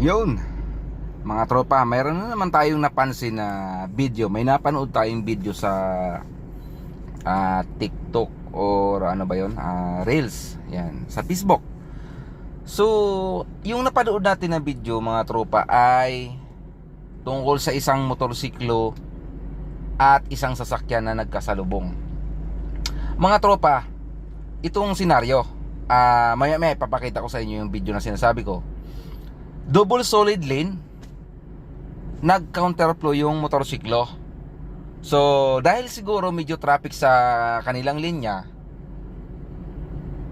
Yun, mga tropa, mayroon na naman tayong napansin na video. May napanood tayong video sa TikTok or ano ba yun, Reels, yan, sa Facebook. So, yung napanood natin na video, mga tropa, ay tungkol sa isang motorsiklo at isang sasakyan na nagkasalubong. Mga tropa, itong senaryo, maya papakita ko sa inyo yung video na sinasabi ko. Double solid lane, nag-counterflow yung motorsiklo. So, dahil siguro medyo traffic sa kanilang linya,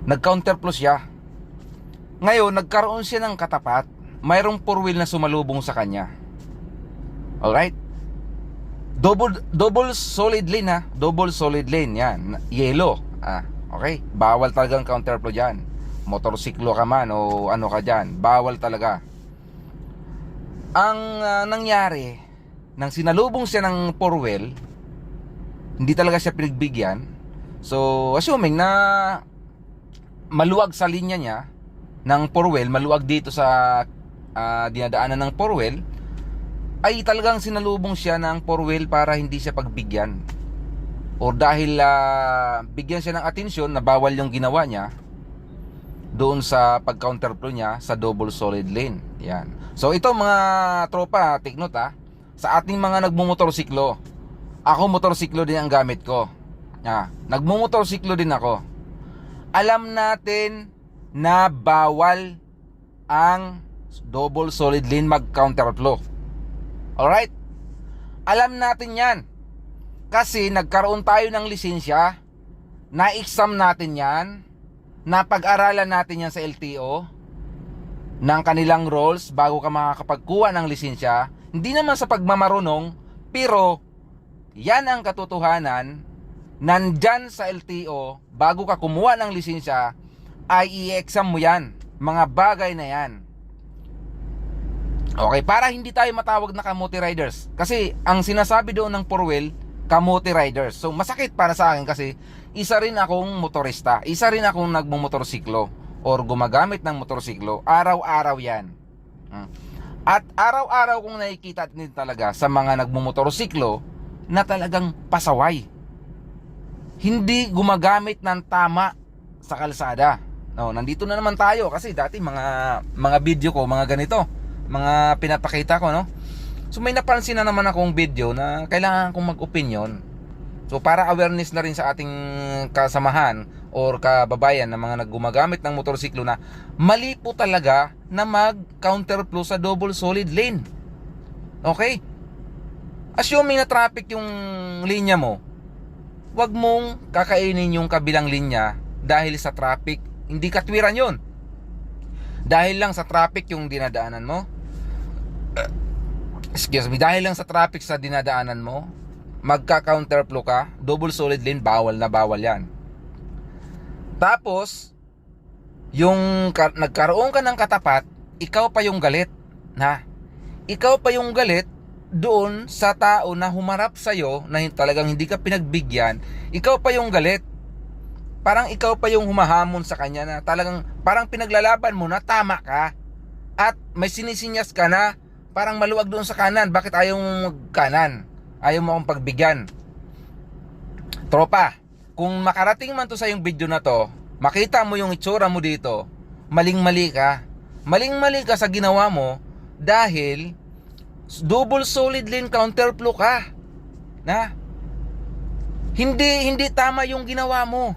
nag-counterflow siya. Ngayon, nagkaroon siya ng katapat. Mayroong four wheel na sumalubong sa kanya. Alright? Double solid lane ha. Double solid lane, yan. Yellow. Okay? Bawal talagang counterflow dyan. Motorsiklo ka man o ano ka dyan, bawal talaga. Ang nangyari, nang sinalubong siya ng four wheel, hindi talaga siya pinagbigyan. So, assuming na maluwag sa linya niya ng four wheel, maluwag dito sa dinadaanan ng four wheel, ay talagang sinalubong siya ng four wheel para hindi siya pagbigyan. O dahil bigyan siya ng atensyon na bawal yung ginawa niya doon sa pag-counterflow niya sa double solid lane. Yan. So ito mga tropa, take note sa ating mga nagmumotorsiklo. Ako motorsiklo din ang gamit ko. Nagmumotorsiklo din ako. Alam natin na bawal ang double solid lane mag-counterflow. Alright? Alam natin yan. Kasi nagkaroon tayo ng lisensya, na-exam natin yan, napag-aralan natin yan sa LTO, ng kanilang rules bago ka makakapagkuha ng lisensya. Hindi naman sa pagmamarunong, pero yan ang katotohanan. Nandyan sa LTO, bago ka kumuha ng lisensya, ay i-exam mo yan, mga bagay na yan. Okay, para hindi tayo matawag na kamote riders. Kasi ang sinasabi doon ng four wheel, kamote riders. So masakit para sa akin kasi isa rin akong motorista, isa rin akong nagmumotorsiklo or gumagamit ng motorsiklo. Araw-araw yan. At araw-araw kong nakikita din talaga sa mga nagmumotorsiklo na talagang pasaway, hindi gumagamit ng tama sa kalsada. Nandito na naman tayo kasi dati mga video ko, mga ganito, mga pinapakita ko, no? So may napansin na naman akong video na kailangan kong mag-opinion. So para awareness na rin sa ating kasamahan or kababayan na mga naggumagamit ng motorsiklo na mali po talaga na mag-counterflow sa double solid lane. Okay? Assuming na traffic yung linya mo, wag mong kakainin yung kabilang linya dahil sa traffic. Hindi katwiran yun. Dahil lang sa traffic yung dinadaanan mo, dahil lang sa traffic sa dinadaanan mo, magka-counterflow ka, double solid lane, bawal na bawal yan. Tapos, yung nagkaroon ka ng katapat, ikaw pa yung galit. Ikaw pa yung galit doon sa tao na humarap sa'yo, na talagang hindi ka pinagbigyan. Ikaw pa yung galit. Parang ikaw pa yung humahamon sa kanya na talagang parang pinaglalaban mo na tama ka. At may sinisinyas ka na parang maluwag doon sa kanan. Bakit ayaw mong magkanan? Ayaw mo akong pagbigyan. Tropa, kung makarating man to sa yung video na to, makita mo yung itsura mo dito, maling-mali ka. Maling-mali ka sa ginawa mo dahil double solid lane counterflow ka. Hindi tama yung ginawa mo.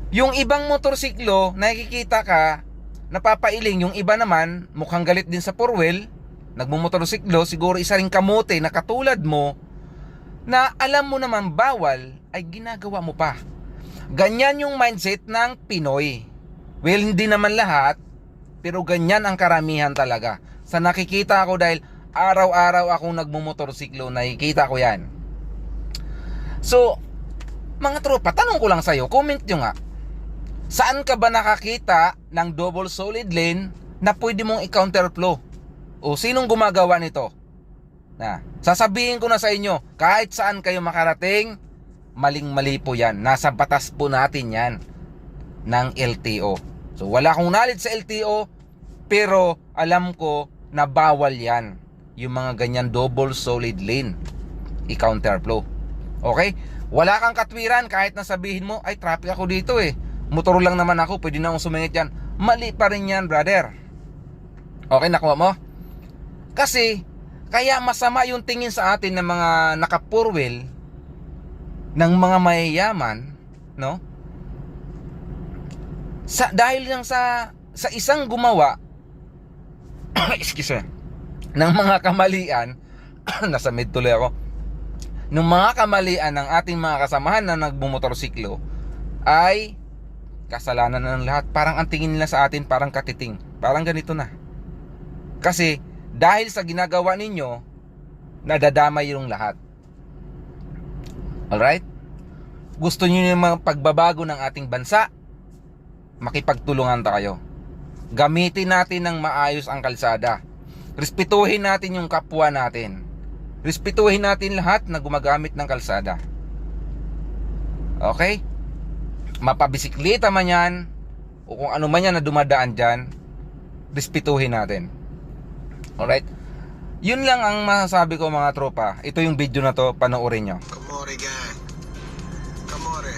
Yung ibang motorsiklo, nakikita ka, napapailing. Yung iba naman, mukhang galit din sa four wheel, nagmumotorsiklo, siguro isa ring kamote na katulad mo, na alam mo naman bawal, ay ginagawa mo pa. Ganyan yung mindset ng Pinoy. Well, hindi naman lahat, pero ganyan ang karamihan talaga. Sa nakikita ko, dahil araw-araw akong nagmumotorsiklo, nakikita ko yan. So, mga tropa, tanong ko lang sa'yo, comment nyo nga, saan ka ba nakakita ng double solid lane na pwede mong i-counterflow? O sinong gumagawa nito? Sasabihin ko na sa inyo, kahit saan kayo makarating, maling-mali po yan. Nasa batas po natin yan ng LTO. So wala akong knowledge sa LTO, Pero alam ko na bawal yan. Yung mga ganyan double solid lane, i-counterflow. Okay? Wala kang katwiran kahit na sabihin mo, ay traffic ako dito eh. Motor lang naman ako, pwede na akong sumingit yan. Mali pa rin yan, brother. Okay, nakuha mo? Kasi, kaya masama yung tingin sa atin ng mga naka-four wheel, ng mga mayayaman, no? Dahil lang sa isang gumawa, excuse me, ng mga kamalian, nasa mid tuloy ako, ng mga kamalian ng ating mga kasamahan na nagmumotorsiklo, ay kasalanan na ng lahat. Parang ang tingin nila sa atin parang katiting. Parang ganito na. Kasi dahil sa ginagawa ninyo, nadadamay yung lahat. Alright? Gusto niyo yung mga pagbabago ng ating bansa? Makipagtulungan tayo. Gamitin natin ng maayos ang kalsada. Respetuhin natin yung kapwa natin. Respetuhin natin lahat na gumagamit ng kalsada. Okay? Mapabisikleta man yan, o kung ano man yan na dumadaan dyan, respetuhin natin. Alright? Yun lang ang masasabi ko, mga tropa. Ito yung video na to, panoorin nyo. Kamore gang. Kamore.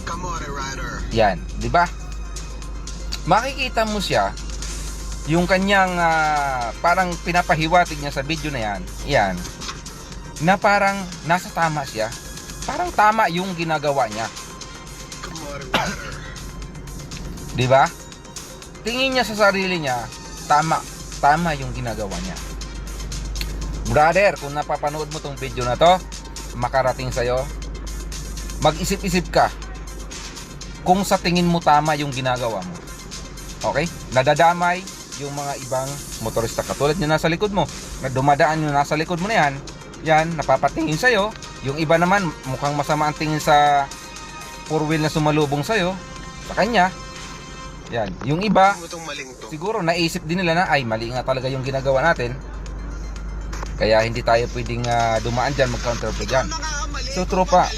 Kamore rider. Yan, di ba? Makikita mo siya, yung kanyang parang pinapahiwatig niya sa video na yan, yan, na parang nasa tama siya. Parang tama yung ginagawa niya. Kamore rider. Di ba? Tingin niya sa sarili niya, tama yung ginagawa niya. Brother, kung napapanood mo tong video na to, makarating sa'yo, mag-isip-isip ka kung sa tingin mo tama yung ginagawa mo. Okay? Nadadamay yung mga ibang motorista katulad nyo nasa likod mo, na dumadaan yung nasa likod mo na yan, yan, napapatingin sa'yo. Yung iba naman, mukhang masama ang tingin sa four wheel na sumalubong sa'yo, sa kanya. Yan, yung iba, siguro naisip din nila na, ay, mali nga talaga yung ginagawa natin, kaya hindi tayo pwedeng dumaan dyan, mag-counterflow dyan. So tropa,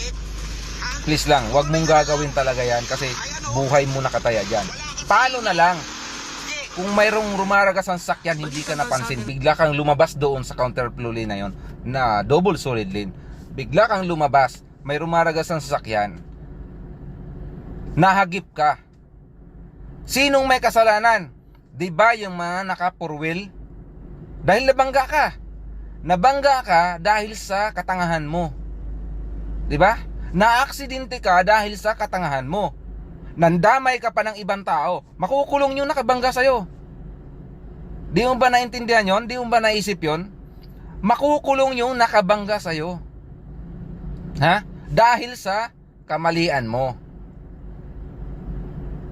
please lang, wag mong gagawin talaga yan, kasi buhay mo nakataya dyan. Paano na lang kung mayroong rumaragas ang sakyan, hindi ka napansin, bigla kang lumabas doon sa counterflow lane na yon, na double solid lane, bigla kang lumabas, may rumaragas ang sasakyan, nahagip ka, sinong may kasalanan? Diba yung mga naka four wheel? Dahil nabangga ka dahil sa katangahan mo, diba? Na-aksidente ka dahil sa katangahan mo, nandamay ka pa ng ibang tao, makukulong yung nakabangga sa'yo. Di mo ba naintindihan yon? Di mo ba naisip yon? Makukulong yung nakabangga sa'yo, ha? Dahil sa kamalian mo.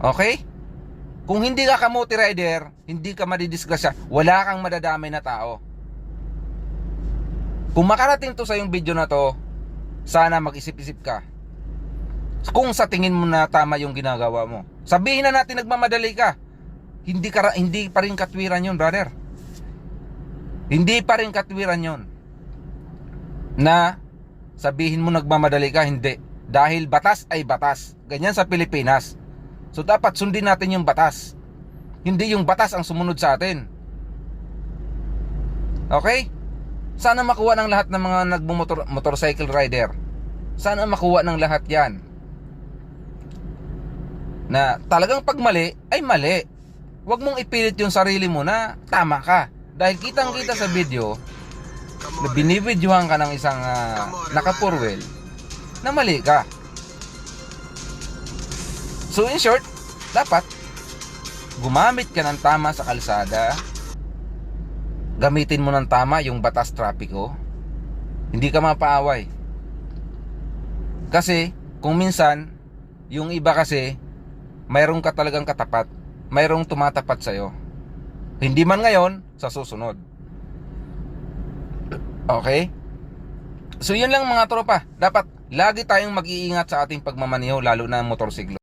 Okay? Kung hindi ka kamote rider, hindi ka madidisgrasya, wala kang madadamay na tao. Kung makarating to sa yung video na to, sana mag-isip-isip ka kung sa tingin mo na tama yung ginagawa mo. Sabihin na natin nagmamadali ka, hindi pa rin katwiran yun, brother. Hindi pa rin katwiran yun na sabihin mo nagmamadali ka. Hindi, dahil batas ay batas. Ganyan sa Pilipinas. So dapat sundin natin yung batas, hindi yung batas ang sumunod sa atin. Okay? Sana makuha ng lahat ng mga motorcycle rider. Sana makuha ng lahat yan, na talagang pag mali ay mali. Huwag mong ipilit yung sarili mo na tama ka, dahil kitang-kita sa video na binibidyohan ka ng isang naka four wheel na mali ka. So in short, dapat gumamit ka ng tama sa kalsada, gamitin mo ng tama yung batas trapiko, hindi ka mapaaway. Kasi kung minsan yung iba kasi mayroong ka talagang katapat, mayroong tumatapat sa'yo, hindi man ngayon, sa susunod. Okay? So yun lang mga tropa, dapat lagi tayong mag-iingat sa ating pagmamaneho, lalo na motorsiklo.